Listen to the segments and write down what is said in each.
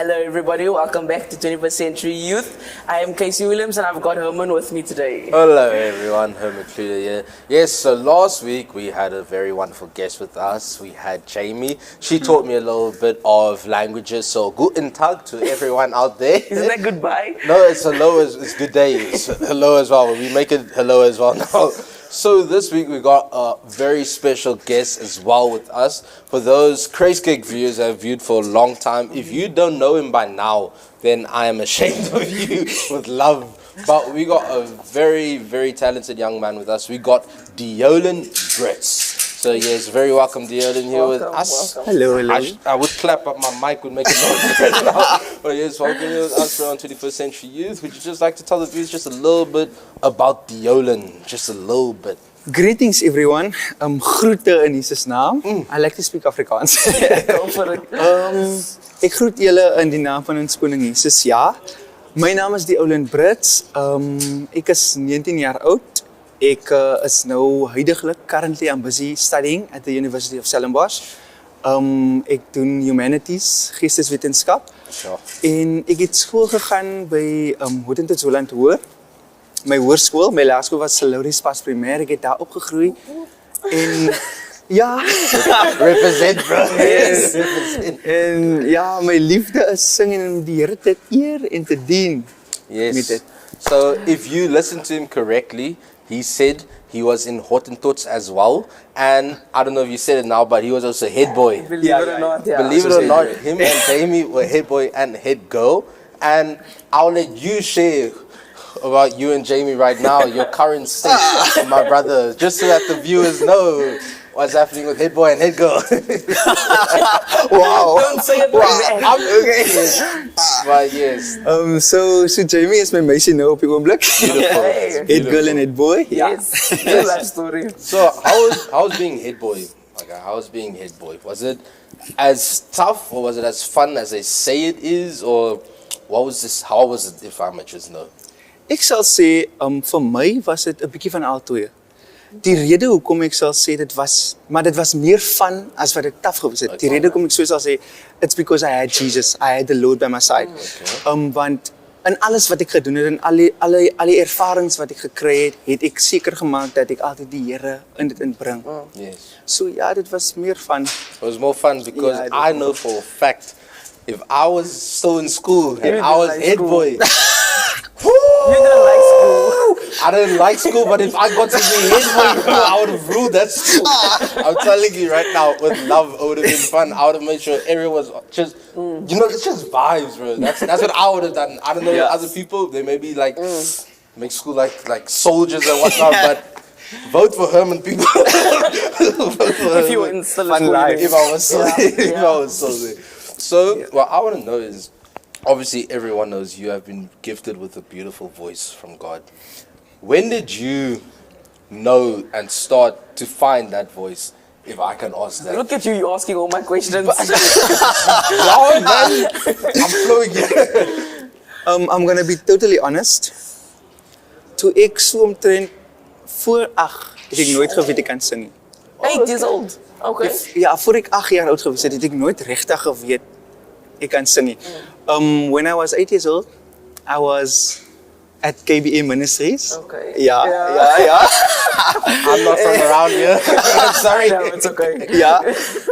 Hello everybody, welcome back to 21st Century Youth. I am Casey Williams and I've got Herman with me today. Hello everyone, Herman Kluder here. Yes, so last week we had a very wonderful guest with us. We had Jamie. She taught me a little bit of languages, so guten Tag to everyone out there. Isn't that goodbye? No, it's hello, it's good day. It's hello as well. We make it hello as well now. So this week we got a very special guest as well with us. For those Crazy Cake viewers that have viewed for a long time, if you don't know him by now, then I am ashamed of you with love. But we got a very, very talented young man with us. We got Deolen Brits. So yes, very welcome Deolen here with us. Welcome. Hello. I would clap, but my mic would make a noise right now. But yes, welcome here with us on 21st Century Youth. Would you just like to tell the viewers just a little bit about Deolen? Just a little bit. Greetings everyone. Groete in Jesus naam. I like to speak Afrikaans. Go for it. Ek groet julle in die naam van ons koning Jesus. Ja. My naam is Deolen Brits. Ek is 19 jaar oud. Ek is nou huidiglik currently I'm busy studying at the University of Stellenbosch. Ek doen humanities, geesteswetenskap. Sure. En ek het skool gegaan by Hotentots Holland Hoër. My hoërskool, my laerskool was Laurie Pas Primêr. Ek het daar opgegroei. En ja, Represent, bro. Yes. Represent. en ja, my liefde is sing en om die Here te eer en te dien. Met Yes. dit. So if you listen to him correctly, he said he was in Hottentots as well. And I don't know if you said it now, but he was also head boy. Believe it or not, yeah. Believe it or not, him and Jamie were head boy and head girl. And I'll let you share about you and Jamie right now, your current state, my brother, just so that the viewers know what's happening with head boy and head girl. Wow. Don't say it like that. I'm okay. But yes, So Jamie is my meisie nou op die oomblik. beautiful. Hey. Head girl en head boy. Yes, real life story. So how was being head boy? Like how was being head boy? Was it as tough or was it as fun as they say it is, or what was this? How was it, if I might just know? Ek sal sê vir my was dit 'n bietjie van albei. Die rede hoekom ek sal sê dit was meer fun as wat dit taaf gewees het. Die Okay. rede hoekom ek so sal sê it's because I had Jesus, I had the Lord by my side. Want in alles wat ek gedoen het en al die ervarings wat ek gekry het, het ek seker gemaak dat ek altyd die Here in dit inbring. Yes, So ja, dit was meer fun. it was more fun because Yeah, it I was know for a fact if I was still in school and didn't I was like head school. boy. You didn't like school. I didn't like school, but if I got to be head boy, bro, I would have ruled that school. I'm telling you right now, with love, it would have been fun. I would have made sure everyone was just, you know, it's just vibes, bro. That's what I would have done. I don't know other people, they may be like, make school like soldiers and whatnot, but vote for Herman, people. Vote for If you were Herman. in still in Fun school, life. If I was so Yeah, if yeah. I was so there. So what I want to know is, obviously everyone knows you have been gifted with a beautiful voice from God. When did you know and start to find that voice, if I can ask that? Look at you, you're asking all my questions. Wow, man, I'm flowing here. I'm gonna be totally honest. Toe ek so omtrent voor 8 het ek nooit geweet ek kan sing nie. 8 years old. Okay. Ja, voor ek 8 jaar oud gewees het ek nooit regtig geweet ek kan sing nie. When I was 8 years old, I was at KBA Ministries. Okay. Ja. I'm not from around here. I'm sorry. No, it's okay. Ja.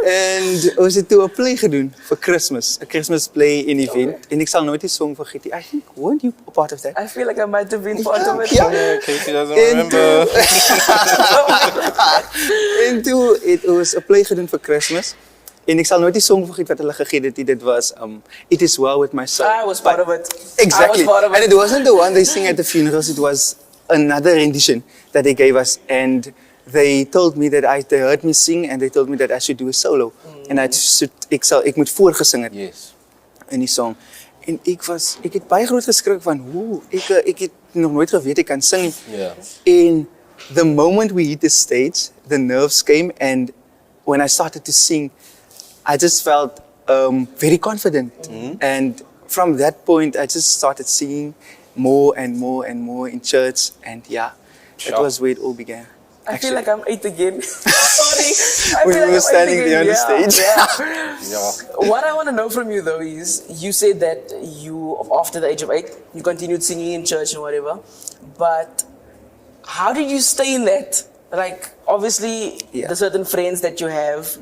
En ons het toe 'n play gedoen vir Christmas, 'n Christmas play en event. En ek sal nooit die song vergeet nie. I think weren't you a part of that? I feel like I might have been part of it. Ja. Casey doesn't En toe, remember. en toe het ons 'n play gedoen vir Christmas. En ek sal nooit die song vergeet wat hulle gegee het. Dit was It Is Well With My Soul. I was part of it. Exactly. I was part of And it. it wasn't the one they sing at the funerals. It was another rendition that they gave us. And they told me that they heard me sing and they told me that I should do a solo. And ek moet voorgesing het Yes. in die song. En ek het baie groot geskrik van hoe ek het nog nooit geweet ek kan sing nie. Yeah. And the moment we hit the stage, the nerves came, and when I started to sing, I just felt very confident. And from that point, I just started singing more and more and more in church. And yeah, Sure. that was where it all began. I feel like I'm 8 again. sorry. I When feel we were I'm standing thinking, there on the stage. Yeah. What I want to know from you though is, you said that you, after the age of 8, you continued singing in church and whatever, but how did you stay in that? Like, obviously, Yeah. the certain friends that you have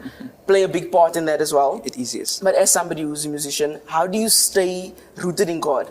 play a big part in that as well. It is, yes. But as somebody who's a musician, how do you stay rooted in God?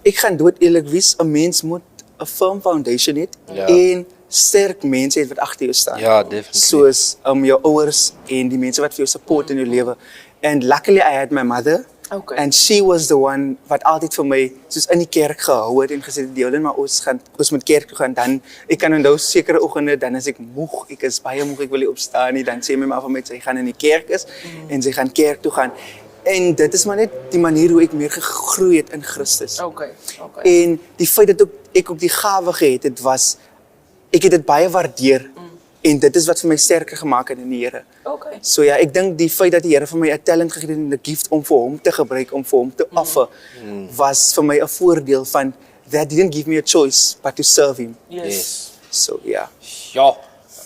Ek gaan dood eerlik wees, 'n mens moet 'n firm foundation hê Ja. en sterk mense het wat agter jou staan. Ja, definitely. Soos jou ouers en die mense wat vir jou support in jou lewe. And luckily I had my mother. Okay. And she was the one wat altyd vir my soos in die kerk gehou het en gesê het, "Jolien, maar ons moet kerk toe gaan." Dan ek kan onthou sekere oggende dan as ek moeg, ek is baie moeg, ek wil nie opstaan nie, dan sê my ma vir my sy gaan in die kerk is en sy gaan kerk toe gaan. En dit is maar net die manier hoe ek meer gegroei het in Christus. Okay. En die feit dat ek ook die gawe gehad het, was ek het dit baie waardeer. En dit is wat vir my sterker gemaak het in die Here. Okay. So ja, ek dink die feit dat die Here vir my 'n talent gegee het en 'n gift om vir hom te gebruik, om vir hom te offer, was vir my 'n voordeel van that didn't give me a choice but to serve him. Yes. So yeah. Yeah.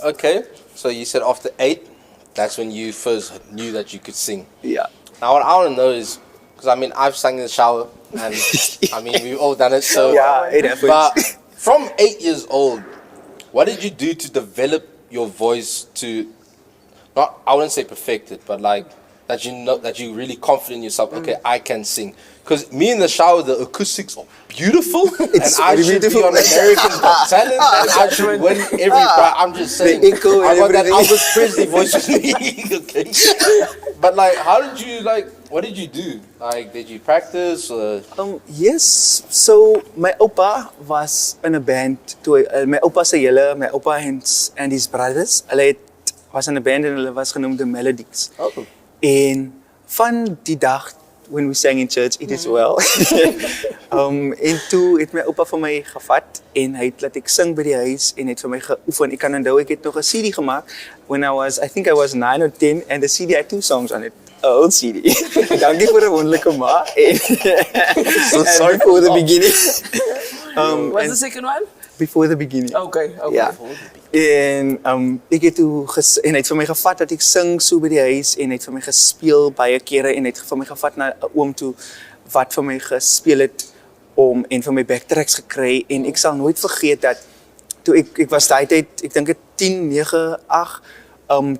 Okay. So you said after 8, that's when you first knew that you could sing. Yeah. Now what I want to know is, because I mean I've sung in the shower, and I mean we've all done it. So Yeah, it happens. But from 8 years old, what did you do to develop your voice to, not, I wouldn't say perfected, but like that you know that you're really confident in yourself? Okay, I can sing. Because me in the shower, the acoustics are beautiful, and I very should beautiful. be on American Got Talent, and I should win every prize. I'm just saying, The echo and I got that everything. Elvis Presley voice with me. Okay, but like, how did you like? What did you do? Like, did you practice? Or? Yes. So my opa was in 'n band toe my opa se hele, my opa and his brothers, hulle was in 'n band en hulle was genoem The Melodies. Oh. En van die dag when we sang in church, it is well. En toe het my opa vir my gevat en hy het laat ek sing by die huis en het vir my geoefen. Ek kan onthou ek het nog 'n CD gemaak when I think I was 9 or 10 and the CD had 2 songs on it. A old CD. Dankie vir 'n wonderlike ma. En sorry before the beginning. What's and the second one? before the beginning. Okay. Ja. En ek het toe en hy het vir my gevat dat ek sing so by die huis en hy het vir my gespeel baie kere en hy het vir my gevat na 'n oom toe wat vir my gespeel het en vir my backtracks gekry en ek sal nooit vergeet dat toe ek was daai tyd, ek dink dit 10, 9, 8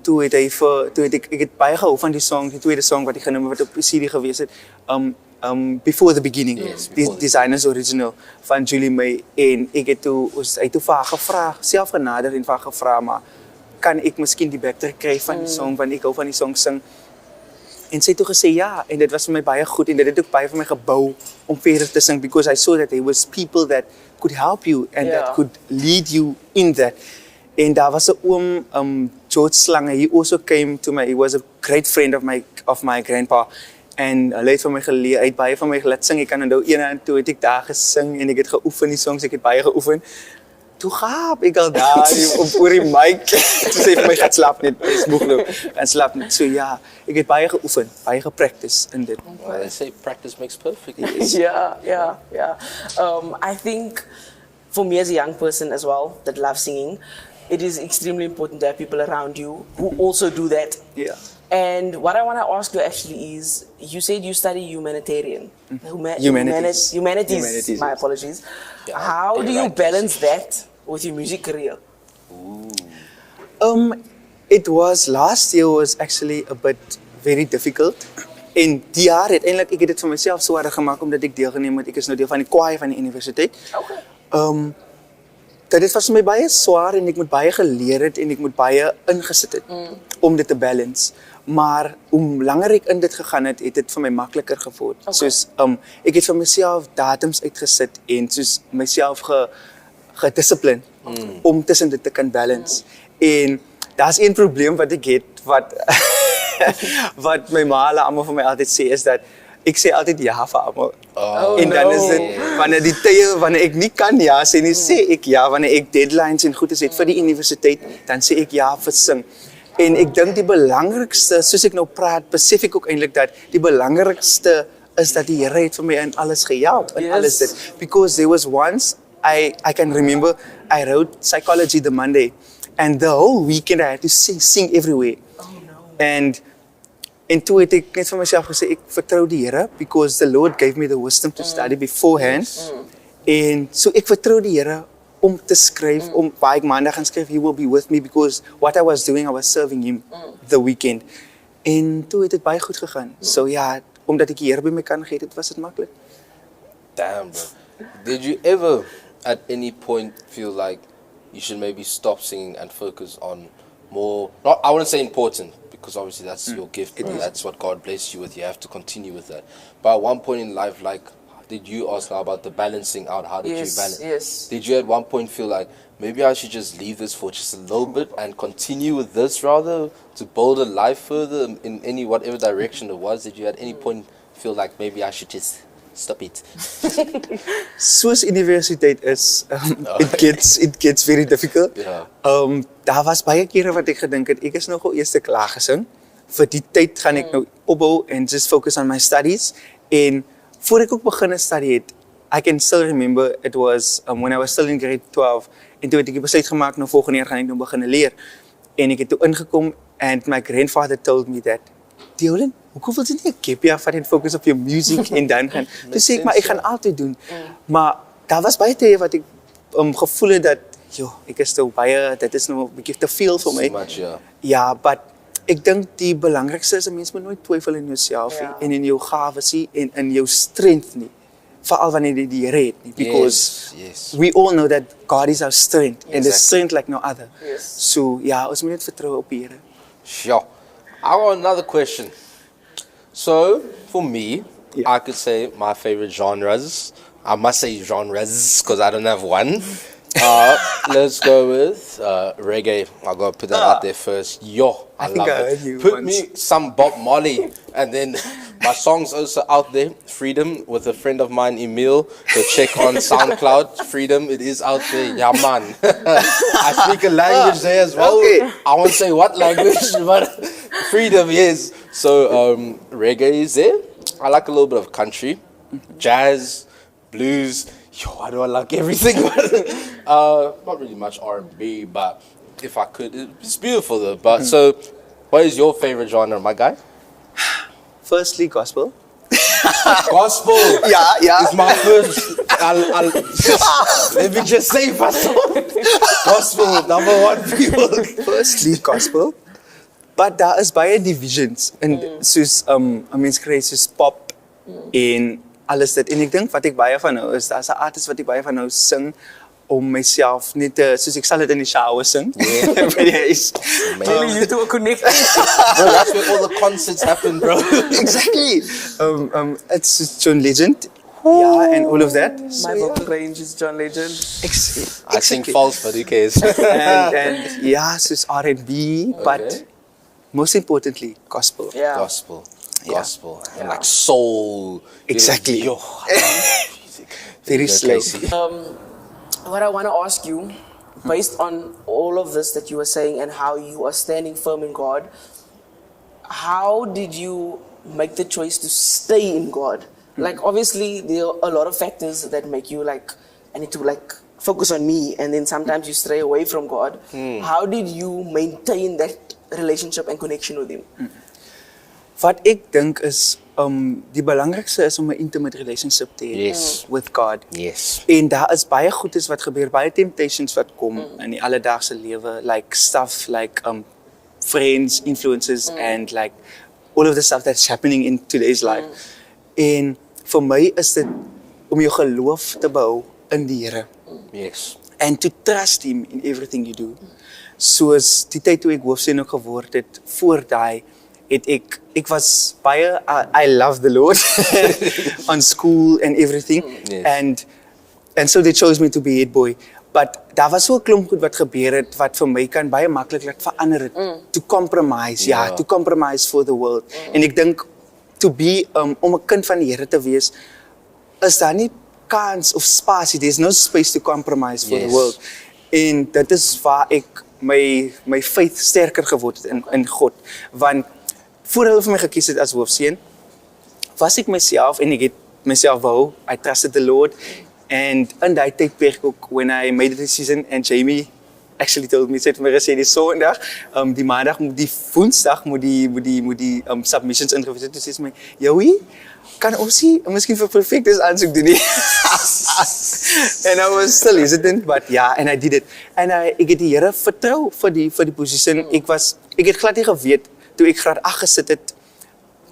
toe het ek het baie gehou van die song, die tweede song wat ek genoem wat op die CD gewees het. Before the Beginning, Yes, die Before the Designers Original van Julie May en ek het toe hy toe vir haar gevra, self genader en vir haar gevra, maar kan ek miskien die backtrack kry van die song want ek hou van die song sing. En sy het toe gesê ja en dit was vir my baie goed en dit het ook baie vir my gebou om verder te sing because I saw that there was people that could help you and Ja. that could lead you in that. En daar was 'n oom George Slange, he also came to me. He was a great friend of my grandpa. En hulle het vir my geleer, hy het baie van my laat sing. Ek kan onthou eendag toe het ek daar gesing en ek het geoefen die songs, ek het baie geoefen. Toe gaap ek al daar op oor die mic. Toe sê vir my gaan slaap net, is moeg nou. En slaap net. So ja, ek het baie geoefen, baie gepractice in dit. Well, they say practice makes perfect. Yeah. I think for me as a young person as well that loves singing, it is extremely important to have people around you who also do that. Yeah. And what I want to ask you actually is, you said you study humanitarian. Humanities. Humanities, my apologies. Yeah, How do you right. balance that with your music career? It was last year was actually a bit very difficult. En die jaar het eintlik ek het dit vir myself swaarder gemaak omdat ek deelgeneem het. Ek is nou deel van die kwaai van die universiteit. Okay. Dit was vir my baie swaar en ek moet baie geleer het en ek moet baie ingesit het om dit te balance. Maar hoe langer ek in dit gegaan het, het dit vir my makliker geword. Okay. Soos ek het vir myself datums uitgesit en soos myself gedissipline om tussen dit te kan balance. En daar's een probleem wat ek het wat my ma almal vir my altyd sê is dat ek sê altyd ja vir almal. En dan is dit wanneer die tye wanneer ek nie kan ja sê nie, sê ek ja wanneer ek deadlines en goedes het vir die universiteit, dan sê ek ja vir sing. En ek dink die belangrikste, soos ek nou praat, besef ek ook eintlik dat die belangrikste is dat die Here het vir my in alles gehelp, in alles dit. Because there was once I can remember I wrote Psychology the Monday And the whole weekend I had to sing everywhere. Oh no. En toe het ek net vir myself gesê ek vertrou die Here because the Lord gave me the wisdom to study beforehand. En so ek vertrou die Here om te skryf, om waar ek maandag gaan skryf, he will be with me because what I was doing, I was serving him the weekend. En toe het dit baie goed gegaan. So ja, omdat ek die Here by my kan gee, dit was dit maklik. Damn, bro. Did you ever, at any point, feel like you should maybe stop singing and focus on more, not, I wouldn't say important, because obviously that's your gift, bro. That's what God blessed you with. You have to continue with that. But at one point in life, like, did you ask now about the balancing out? How did you balance? Yes. Did you at one point feel like, maybe I should just leave this for just a little bit and continue with this rather, to build a life further in any, whatever direction it was? Did you at any point feel like maybe I should just stop it? Soos universiteit is, it gets very difficult. Ja. Daar was baie kere wat ek gedink het, ek is nou gou eers klaar gesing. Vir die tyd gaan ek nou opbou en just focus on my studies. En voor ek ook begin study het, I can still remember it was when I was still in grade 12. En toe het ek die besluit gemaak, nou volgende jaar gaan ek nou begin leer. En ek het toe ingekom and my grandfather told me that, Deolin, hoekom wil jy nie 'n gap year vat en focus op jou music en dan gaan? Toe sê ek, maar ek gaan altyd doen. Maar daar was baie tye wat ek gevoel het dat, ek is nou baie, dit is nou 'n bietjie te veel vir my. So much, yeah. Ja, but ek dink die belangrikste is 'n mens moet nooit twyfel in jouself nie, en in jou gawes nie en in jou strength nie. Veral wanneer jy die Here het nie, because Yes. we all know that God is our strength and the Exactly. strength like no other. Yes. So ja, ons moet net vertrou op die Here. Sure. I got another question. So, for me, I could say my favorite genres. I must say genres because I don't have one. Let's go with reggae. I gotta put that out there first. I think love I it. heard you Put once. me some Bob Marley, and then my song's also out there. Freedom with a friend of mine, Emil. Go check on SoundCloud. Freedom, it is out there. Yeah, man. I speak a language there as well. Okay. I won't say what language, but freedom, yes. So reggae is there. I like a little bit of country, jazz, blues. I don't like everything. Not really much R&B, but if I could, it's beautiful though. But so, what is your favorite genre, my guy? Firstly, gospel. Gospel. Yeah. It's my first. Let me just say, Pastor. Gospel, number one people. Firstly, gospel. But daar is baie divisions en soos 'n mens kry soos pop en alles dit. En ek dink wat ek baie van hou is daar's 'n artist wat ek baie van hou sing om myself net te, soos ek sal dit in die shower sing. Maybe you two are connected. Bro, that's where all the concerts happen, bro. Exactly. It's John Legend. Yeah, and all of that. So, My vocal range is John Legend. I sing false, but who cares? and yeah, soos R&B, but most importantly, gospel. Yeah. Gospel. And like soul. Exactly. Yo, I love music. Very slow. Casey. What I want to ask you, based on all of this that you were saying and how you are standing firm in God, how did you make the choice to stay in God? Like, obviously, there are a lot of factors that make you like, I need to like focus on me, and then sometimes you stray away from God. How did you maintain that relationship and connection with Him? Wat ek dink is, die belangrikste is om 'n intimate relationship te hê Yes. with God. Yes. En daar is baie goedes wat gebeur, baie temptations wat kom in die alledaagse lewe, like stuff like friends, influences and like all of the stuff that's happening in today's life. En vir my is dit om jou geloof te behou in die Here Yes. and to trust Him in everything you do. Soos die tyd toe ek hoofseun ook geword het, voor daai het ek was baie I love the Lord on school and everything. Yes. And so they chose me to be head boy. But daar was so 'n klomp goed wat gebeur het wat vir my kan baie maklik laat verander het. To compromise, to compromise for the world. En ek dink to be om 'n kind van die Here te wees, is daar nie kans of spasie. There's no space to compromise for the world. En dit is waar ek my faith sterker geword het in God. Want voor hulle vir my gekies het as hoofseun, was ek myself en ek het myself behou. I trusted the Lord. And in daai tydperk ook, when I made the decision and Jamie actually told me, sy het vir my gesê die Sondag, die Maandag, die Woensdag moet die submissions ingewees het. Toe sê sy my, Joey, kan ons nie miskien vir Perfectus aansoek doen nie? And I was still hesitant, but yeah, and I did it. En ek het die Here vertrou vir die position. Ek het glad nie geweet toe ek graad 8 gesit het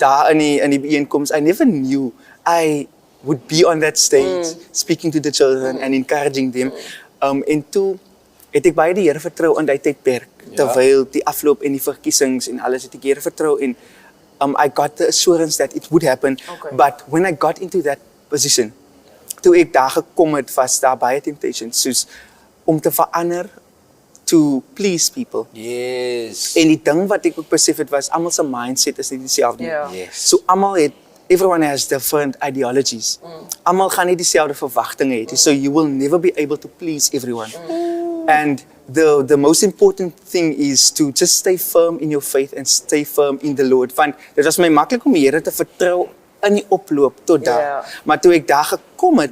daar in die bijeenkoms. I never knew I would be on that stage speaking to the children and encouraging them. En toe het ek baie die Here vertrou in die tydperk terwyl die afloop en die verkiesings en alles het ek die Here vertrou en I got the assurance that it would happen. Okay. But when I got into that position, toe ek daar gekom het, was daar baie temptations soos om te verander to please people. Yes. En die ding wat ek ook besef het was almal se mindset is nie dieselfde nie. Ja. Yes. So everyone has different ideologies. Almal gaan nie dieselfde verwagtinge hê nie. So you will never be able to please everyone. And the most important thing is to just stay firm in your faith and stay firm in the Lord. Want dit was my maklik om die Here te vertrou in die oploop tot daar. Ja. Maar toe ek daar gekom het,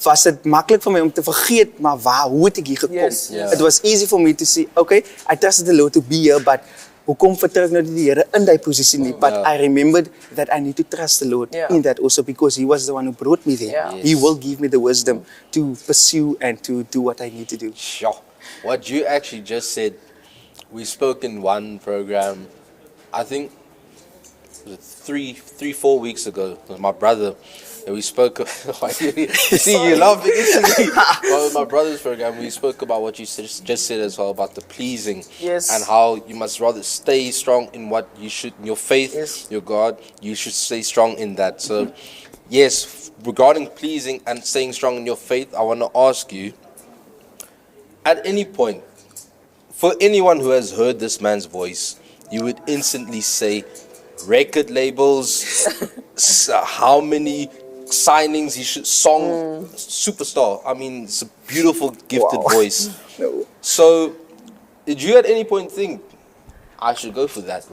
was dit maklik vir my om te vergeet, maar hoe het ek hier gekom? Yes. Ja. It was easy for me to see, okay, I trusted the Lord to be here, but hoekom vertrou ek nou die Here in die posisie nie? But I remembered that I need to trust the Lord in that also because He was the one who brought me there. Yeah. He will give me the wisdom to pursue and to do what I need to do. Sure. What you actually just said, we spoke in one program, I think three, 4 weeks ago with my brother, and we spoke. See, you laughing instantly. Well, with my brother's program, we spoke about what you just said as well about the pleasing, Yes. and how you must rather stay strong in what you should, in your faith, Yes. your God. You should stay strong in that. So, yes, regarding pleasing and staying strong in your faith, I want to ask you. At any point, for anyone who has heard this man's voice, you would instantly say record labels, how many signings he should, superstar. I mean, it's a beautiful, gifted voice. No. So, did you at any point think, I should go for that?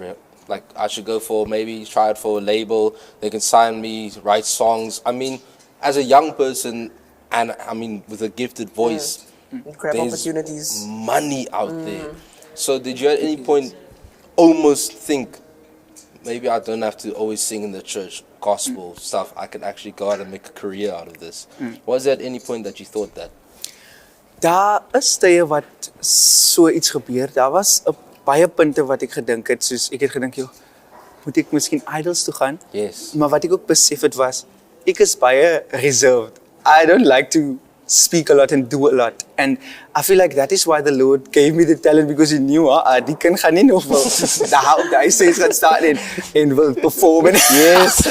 Like, I should go for maybe try it for a label, they can sign me, write songs. I mean, as a young person, and I mean, with a gifted voice, Grab there's opportunities. money out there. So did you at any point almost think, maybe I don't have to always sing in the church, gospel stuff, I can actually go out and make a career out of this? Was there at any point that you thought that? Daar is tye wat so iets gebeur. Daar was baie punte wat ek gedink het, soos ek het gedink, joh, moet ek miskien idols toe gaan? Yes. Maar wat ek ook besef het was, ek is baie reserved. I don't like to speak a lot and do a lot. And I feel like that is why the Lord gave me the talent, because He knew, die kind gaan nie nog wel daar op die stage gaan staan en wil perform. Yes.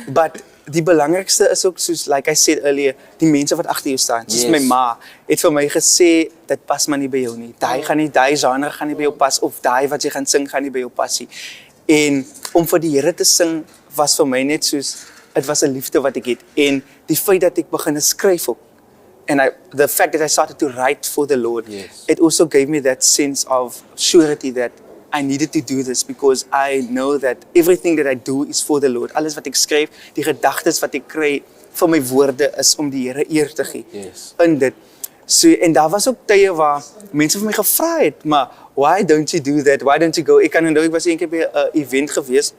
But die belangrikste is ook, soos like I said earlier, die mense wat agter jou staan. Soos my ma het vir my gesê, dit pas maar nie by jou nie. Daai genre gaan nie by jou pas, of daai wat jy gaan sing gaan nie by jou pas nie. En om vir die Here te sing was vir my net soos, het was 'n liefde wat ek het. En die feit dat ek begin skryf ook, and the fact that I started to write for the Lord, it also gave me that sense of surety that I needed to do this, because I know that everything that I do is for the Lord. Alles wat ek skryf, die gedagtes wat ek kry van my woorde is om die Here eer te gee. Yes. In dit. So, en daar was ook tye waar mense vir my gevra het, maar why don't you do that? Why don't you go? Ek kan onthou, ek was eendag by 'n event gewees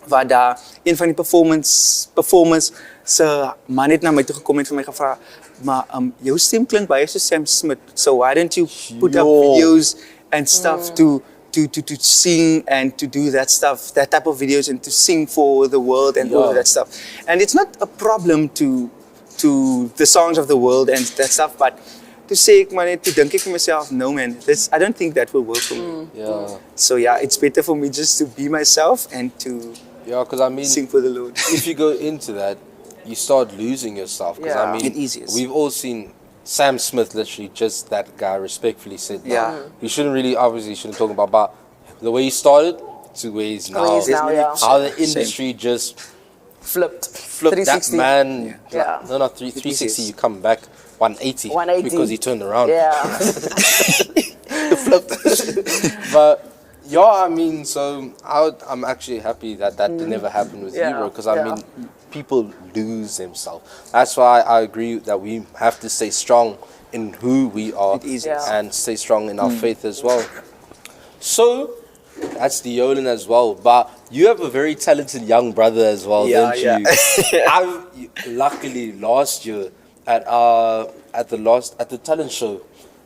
waar daar een van die performers se man het na my toe gekom en vir my gevra, maar jou stem klink baie so Sam Smith, so why don't you put up videos and stuff to sing and to do that stuff, that type of videos, and to sing for the world and all of that stuff. And it's not a problem to the songs of the world and that stuff, but to say, man, to dink ek vir myself, no man, I don't think that will work for me. Yeah. So yeah, it's better for me just to be myself and to Because I mean, sing for the Lord. if you go into that, you start losing yourself. Because I mean, It is. we've all seen Sam Smith, literally just that guy respectfully said, Yeah. we shouldn't talk about, but the way he started to where he's now, Where he's now, yeah. how the industry just Flipped flipped that 360. man. Yeah. No, not 360, you come back 180, 180. because he turned around. Yeah. But yeah, I mean, so I'm actually happy that never happened with you, bro. Because I mean, people lose themselves. That's why I agree that we have to stay strong in who we are It is, yes. and stay strong in our faith as well. So that's the Yolan as well. But you have a very talented young brother as well, Yeah, don't yeah. you? I've luckily last year at the talent show.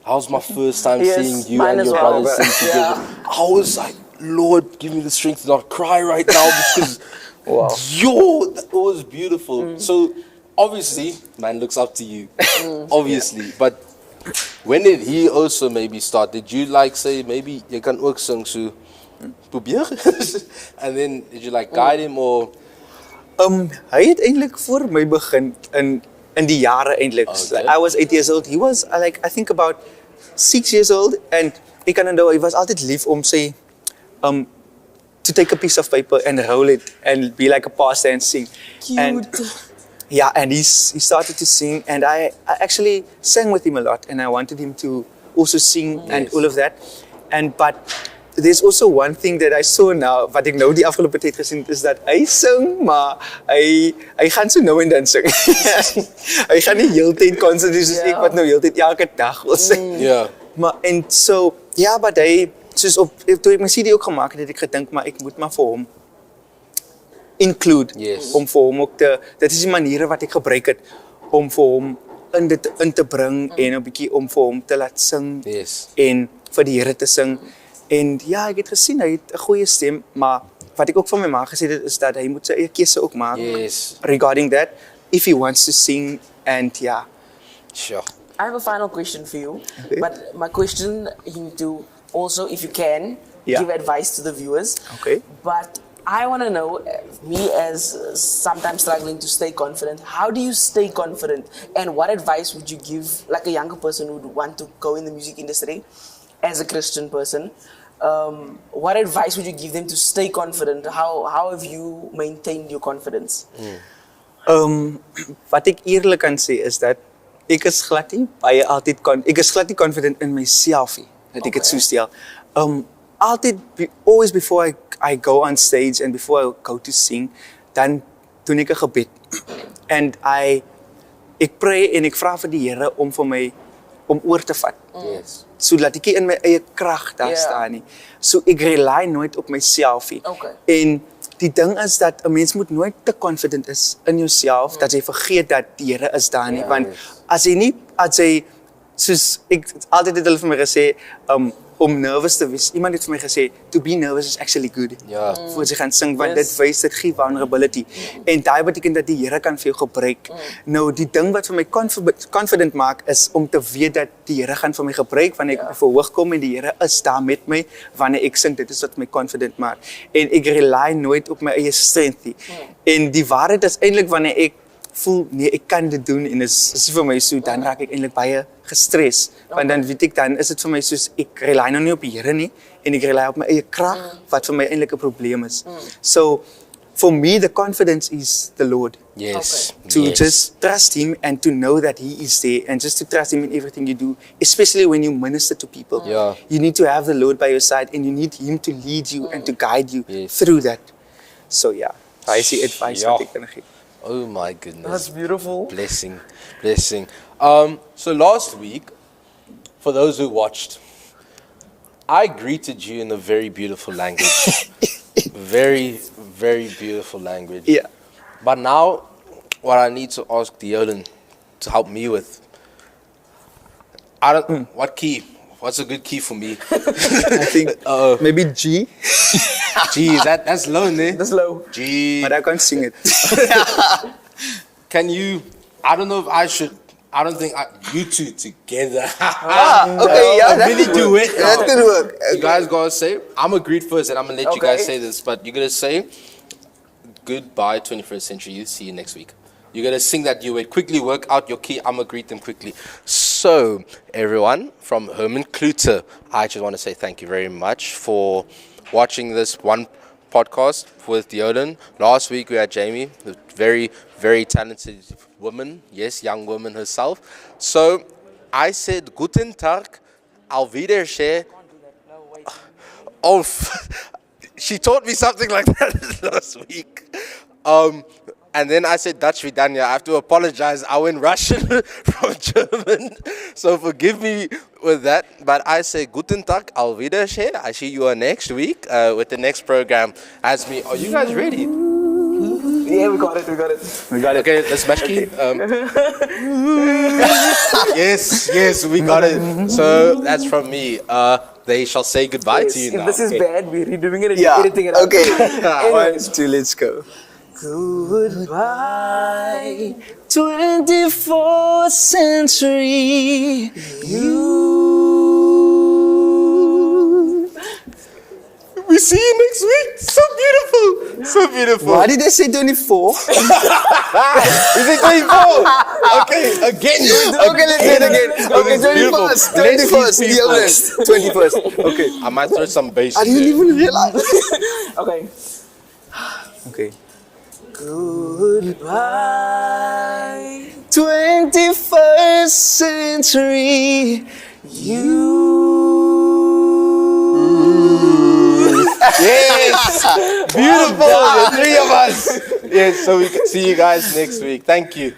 That was my first time Yes, seeing you mine and as your well. brother sing Yeah. together. I was like, Lord, give me the strength to not cry right now because Wow. it was beautiful. So obviously, man looks up to you. Obviously, but when did he also maybe start? Did you like say maybe you can ook sing so probeer? And then did you like guide him or Hy het eintlik voor my begin in die jare eintlik. Okay. Like, I was 8 years old. He was like I think about 6 years old and ek kan onthou hy was altyd lief om sê to take a piece of paper and roll it and be like a pastor and sing. And yeah, and he started to sing and I actually sang with him a lot and I wanted him to also sing and Yes. all of that. But there's also one thing that I saw now, wat ek nou die afgelope tyd gesien het, is dat hy sing, maar hy gaan so nou en dan sing. Hy gaan nie heeltyd konstant soos ek wat nou heeltyd elke dag wil sing. yeah. Maar en so ja, maar hy soos toe ek my CD ook gemaak het, het ek gedink maar ek moet maar vir hom include Yes. om vir hom ook dit is die maniere wat ek gebruik het om vir hom in te bring en 'n bietjie om vir hom te laat sing Yes. en vir die Here te sing. En ja, ek het gesien hy het 'n goeie stem, maar wat ek ook van my ma gesê het is dat hy moet sy eie keuse ook maak Yes. regarding that if he wants to sing and yeah. Sure. I have a final question for you. Okay. But my question, you need to also, if you can, Yeah. give advice to the viewers. Okay. But I want to know, me as sometimes struggling to stay confident, how do you stay confident? And what advice would you give, like a younger person who would want to go in the music industry as a Christian person? What advice would you give them to stay confident? How have you maintained your confidence? Wat ek eerlik kan sê is dat ek is glad nie baie altyd ek is glad nie confident in myself nie, dat ek dit so stel. Always before I go on stage and before I go to sing, dan doen ek 'n gebed. And ek pray en ek vra vir die Here om vir my om oor te vat. Yes. Sodat ek nie in my eie krag daar Ja. staan nie. So ek rely nooit op myself nie. Okay. En die ding is dat 'n mens moet nooit te confident is in jouself dat jy vergeet dat die Here is daar nie, want as jy soos ek altyd het hulle vir my gesê om nervous te wees. Iemand het vir my gesê to be nervous is actually good. Ja. Voor jy gaan sing want Yes. dit wys dit gee vulnerability. En daai beteken dat die Here kan vir jou gebruik. Nou die ding wat vir my confident maak is om te weet dat die Here gaan vir my gebruik wanneer ek op die verhoog kom en die Here is daar met my wanneer ek sing. Dit is wat my confident maak. En ek rely nooit op my eie strength nie. En die waarheid is eintlik wanneer ek voel nee, ek kan dit doen en is vir my so dan raak ek eintlik baie gestres. Want dan weet ek dan is dit vir my soos ek rely nou nie op die Here nie en ek rely op my eie krag wat vir my eintlik 'n probleem is. So for me the confidence is the Lord. Yes. To Yes. just trust him and to know that he is there and just to trust him in everything you do, especially when you minister to people. Yeah. You need to have the Lord by your side and you need him to lead you and to guide you Yes. through that. So yeah, daai is die advice Ja. wat ek kan gee. Oh my goodness. That's beautiful. Blessing. So last week, for those who watched, I greeted you in a very beautiful language. Very, very beautiful language. Yeah. But now, what I need to ask Deolen to help me with, what key? What's a good key for me? I think maybe G, Geez, that's low, ne? That's low. G. but I can't sing it. Can you? I don't know if I should. I don't think you two together. Okay, yeah, that really could do work. it. That could work. You guys gotta say. I'm gonna greet first, and I'm gonna let you guys Okay. say this. But you're gonna say, "Goodbye, 21st century youth. See you next week." You're gonna sing that duet. Quickly work out your key. I'm gonna greet them quickly. So, everyone from Herman Kluter, I just want to say thank you very much for watching this one podcast with Deolen. Last week we had Jamie, the very, very talented woman. Yes, young woman herself. So, I said, Guten Tag, auf Wiedersehen. Oh, she taught me something like that last week. And then I said Dutch Vidania. I have to apologize. I went Russian from German. So forgive me with that. But I say Guten Tag, auf Wiedersehen. I see you next week with the next program as me. Are you guys ready? Yeah, we got it. We got it. Okay, let's smash key. Yes, we got it. So that's from me. They shall say goodbye to you If now. this is Okay. bad, we're redoing it and Yeah. editing it out. Okay. Anyways. 1, 2, let's go. Goodbye. 24th century. We see you next week. So beautiful. So beautiful. Why did they say 24? Is it 24? Okay, again. Okay, let's do it again. Okay, It's beautiful. 21st. Bless these 21st. The people. oldest. 21st. Okay. I might throw some bass I in didn't there. even realize. Okay. Okay. Goodbye. 21st century. Yes! Beautiful! The three of us! Yes, so we can see you guys next week. Thank you.